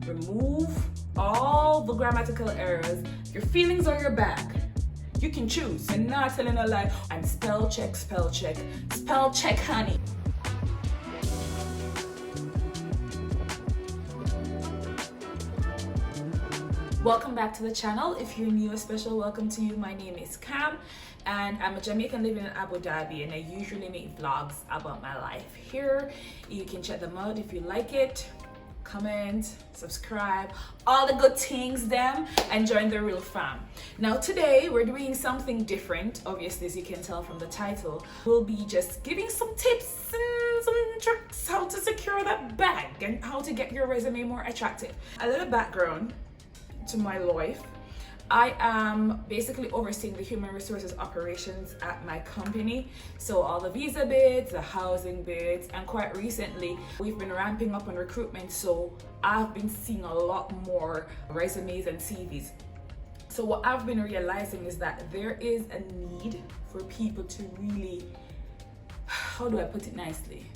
remove all the grammatical errors. Your feelings are your bag. You can choose. And not telling a lie. I'm spell check, honey. Welcome back to the channel. If you're new, a special welcome to you. My name is Cam and I'm a Jamaican living in Abu Dhabi, and I usually make vlogs about my life here. You can check them out if you like it. Comment, subscribe, all the good things them, and join the real fam. Now today we're doing something different. Obviously, as you can tell from the title, we'll be just giving some tips and some tricks how to secure that bag and how to get your resume more attractive. A little background to my life. I am basically overseeing the human resources operations at my company. So all the visa bids, the housing bids, and quite recently we've been ramping up on recruitment. So I've been seeing a lot more resumes and CVs. So what I've been realizing is that there is a need for people to really, how do I put it nicely?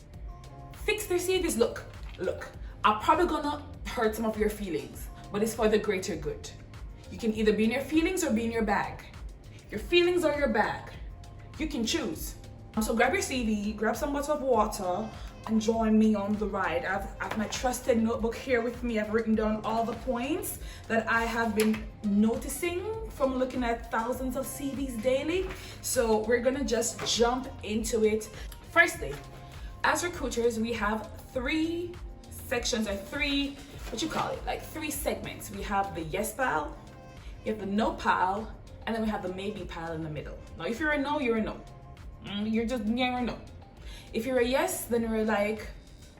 Fix their CVs. Look, I'm probably gonna hurt some of your feelings, but it's for the greater good. You can either be in your feelings or be in your bag. Your feelings are your bag. You can choose. So grab your CV, grab some bottle of water, and join me on the ride. I've my trusted notebook here with me. I've written down all the points that I have been noticing from looking at thousands of CVs daily. So we're gonna just jump into it. Firstly, as recruiters, we have three sections, or three segments. We have the yes pile, you have the no pile, and then we have the maybe pile in the middle. Now, if you're a no, you're a no. You're just, you're a no. If you're a yes, then we're like,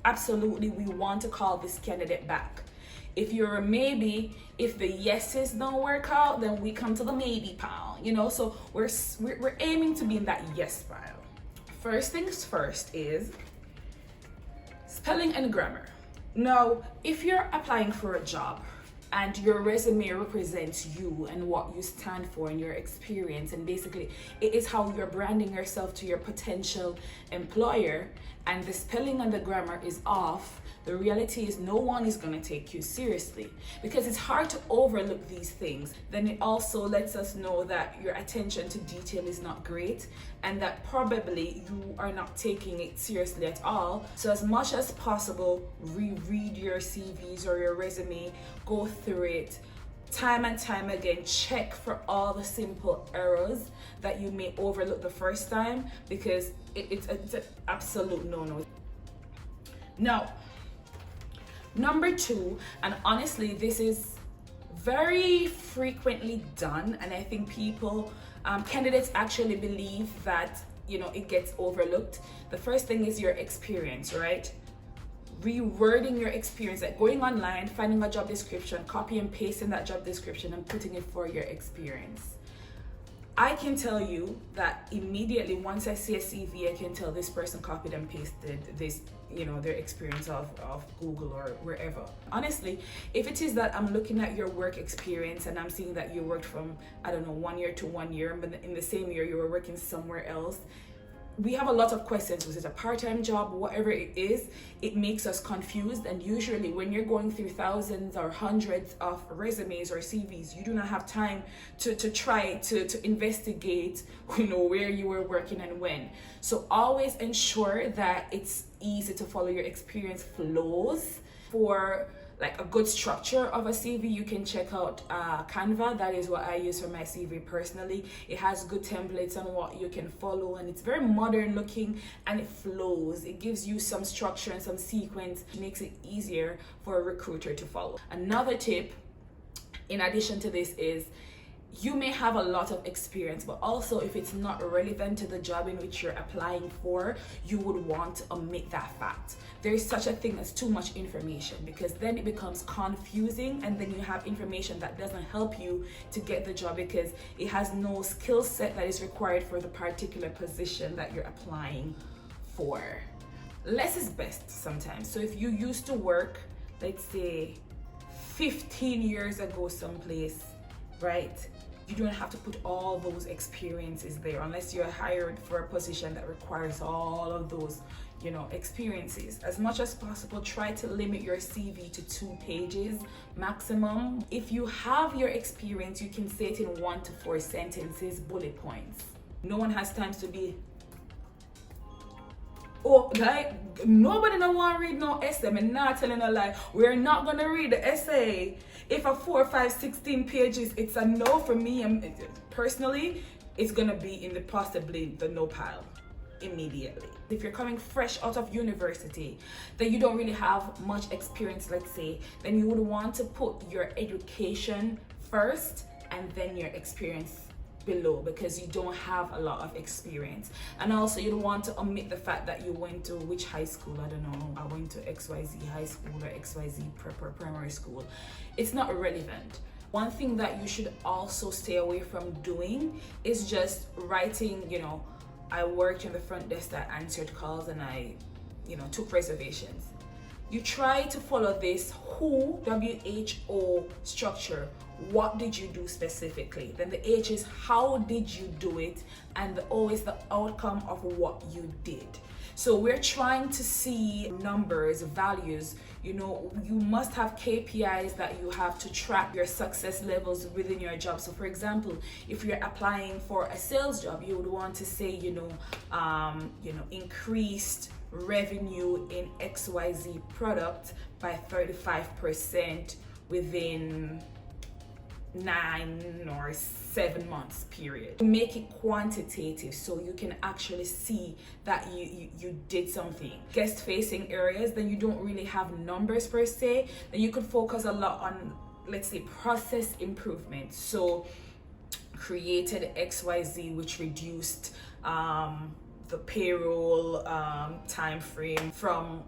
absolutely, we want to call this candidate back. If you're a maybe, if the yeses don't work out, then we come to the maybe pile, you know? So we're aiming to be in that yes pile. First things first is spelling and grammar. Now, if you're applying for a job and your resume represents you and what you stand for and your experience, and basically it is how you're branding yourself to your potential employer, and the spelling and the grammar is off, the reality is no one is going to take you seriously, because it's hard to overlook these things. Then it also lets us know that your attention to detail is not great and that probably you are not taking it seriously at all. So as much as possible, reread your CVs or your resume, go through it time and time again, check for all the simple errors that you may overlook the first time, because it's an absolute no-no. Now, number two, and honestly this is very frequently done, and I think people, candidates actually believe that, you know, it gets overlooked. The first thing is your experience, right? Rewording your experience, like going online, finding a job description, copy and pasting that job description and putting it for your experience. I can tell you that immediately once I see a CV, I can tell this person copied and pasted this, you know, their experience of Google or wherever. Honestly, if it is that I'm looking at your work experience and I'm seeing that you worked from, I don't know, 1 year to 1 year, but in the same year you were working somewhere else, we have a lot of questions. Was it a part-time job? Whatever it is, it makes us confused. And usually when you're going through thousands or hundreds of resumes or CVs, you do not have time to try to investigate, you know, where you were working and when. So always ensure that it's easy to follow your experience flows. For like a good structure of a CV, you can check out Canva. That is what I use for my CV personally. It has good templates on what you can follow, and it's very modern looking and it flows. It gives you some structure and some sequence. It makes it easier for a recruiter to follow. Another tip in addition to this is, you may have a lot of experience, but also if it's not relevant to the job in which you're applying for, you would want to omit that fact. There is such a thing as too much information, because then it becomes confusing, and then you have information that doesn't help you to get the job because it has no skill set that is required for the particular position that you're applying for. Less is best sometimes. So if you used to work, let's say 15 years ago someplace, right? You don't have to put all those experiences there unless you're hired for a position that requires all of those, experiences. As much as possible, try to limit your CV to 2 pages maximum. If you have your experience, you can say it in 1 to 4 sentences, bullet points. No one has time to be, oh, like, nobody don't want to read no essay. I'm not telling a lie. We're not going to read the essay. If a 4, 5, 16 pages, it's a no for me. Personally, it's going to be in possibly the no pile immediately. If you're coming fresh out of university, then you don't really have much experience, let's say, then you would want to put your education first and then your experience below, because you don't have a lot of experience. And also, you don't want to omit the fact that you went to which high school. I don't know, I went to XYZ high school or XYZ primary school. It's not relevant. One thing that you should also stay away from doing is just writing, I worked in the front desk that answered calls and I, took reservations. You try to follow this WHO structure. What did you do specifically? Then the H is how did you do it, and the O is the outcome of what you did. So we're trying to see numbers, values. You must have KPIs that you have to track your success levels within your job. So for example, if you're applying for a sales job, you would want to say, increased revenue in XYZ product by 35% within 9 or 7 months period. Make it quantitative so you can actually see that you did something. Guest facing areas, then you don't really have numbers per se, then you could focus a lot on, let's say, process improvement. So created XYZ, which reduced the payroll time frame from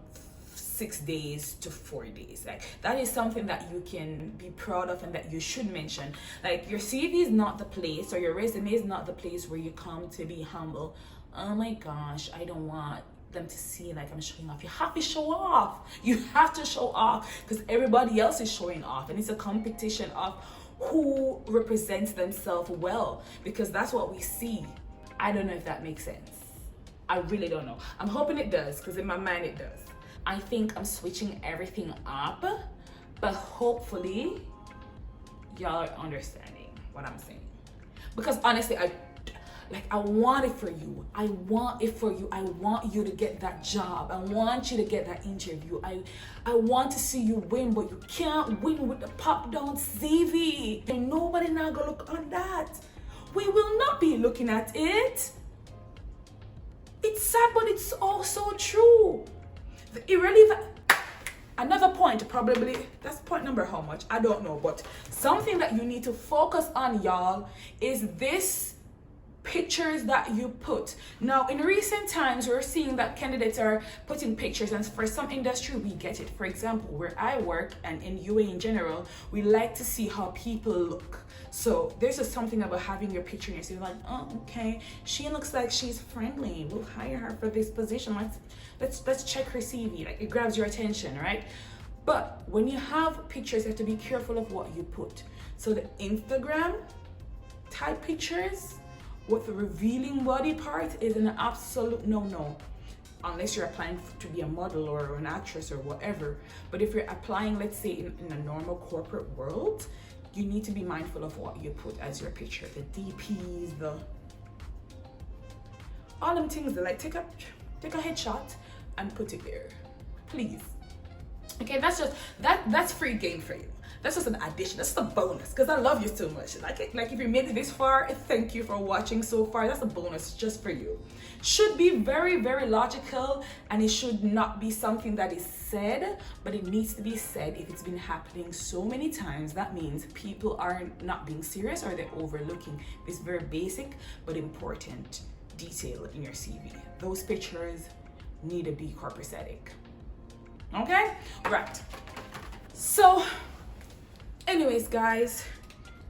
6 days to 4 days. Like, that is something that you can be proud of and that you should mention. Like, your CV is not the place, or your resume is not the place where you come to be humble. Oh my gosh, I don't want them to see like I'm showing off. You have to show off. You have to show off because everybody else is showing off, and it's a competition of who represents themselves well, because that's what we see. I don't know if that makes sense. I really don't know. I'm hoping it does, because in my mind it does. I think I'm switching everything up, but hopefully y'all are understanding what I'm saying. Because honestly, I want it for you. I want it for you. I want you to get that job. I want you to get that interview. I want to see you win, but you can't win with the pop down CV. And nobody now gonna look on that. We will not be looking at it. It's sad, but it's also true. The irrelevant. Another point, probably, that's point number how much? I don't know, but something that you need to focus on, y'all, is this pictures that you put. Now, in recent times, we're seeing that candidates are putting pictures, and for some industry, we get it. For example, where I work and in UA in general, we like to see how people look. So there's just something about having your picture in your CV, like, oh, okay, she looks like she's friendly. We'll hire her for this position. Let's check her CV. Like, it grabs your attention, right? But when you have pictures, you have to be careful of what you put. So the Instagram type pictures with the revealing body part is an absolute no-no, unless you're applying to be a model or an actress or whatever. But if you're applying, let's say, in a normal corporate world, you need to be mindful of what you put as your picture. The DPs, all them things, like take a headshot and put it there, please. Okay, that's free game for you. That's just an addition. That's just a bonus, because I love you so much. Like if you made it this far, thank you for watching so far. That's a bonus just for you. Should be very, very logical, and it should not be something that is said, but it needs to be said. If it's been happening so many times, that means people are not being serious or they're overlooking this very basic but important detail in your CV. Those pictures need to be copacetic. Okay? Right. So, anyways, guys,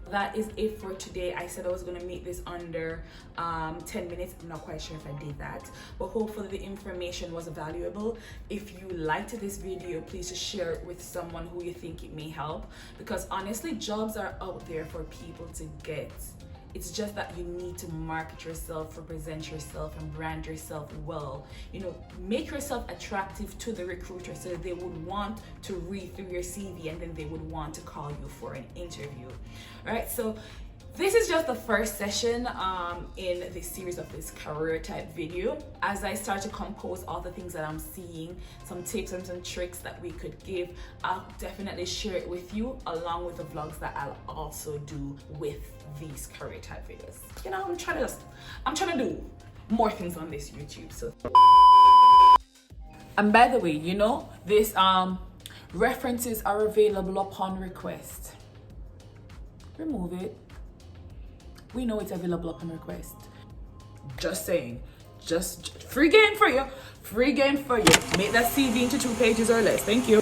that is it for today. I said I was going to make this under 10 minutes. I'm not quite sure if I did that, but hopefully the information was valuable. If you liked this video, please just share it with someone who you think it may help, because honestly, jobs are out there for people to get. It's just that you need to market yourself, represent yourself, and brand yourself well. You know, make yourself attractive to the recruiter so that they would want to read through your CV and then they would want to call you for an interview. All right, so this is just the first session in the series of this career type video. As I start to compose all the things that I'm seeing, some tips and some tricks that we could give, I'll definitely share it with you along with the vlogs that I'll also do with these career type videos. You know, I'm trying to do more things on this YouTube. So, and by the way, you know, this references are available upon request. Remove it. We know it's available upon request. Just saying. Just free game for you. Free game for you. Make that CV into 2 pages or less. Thank you.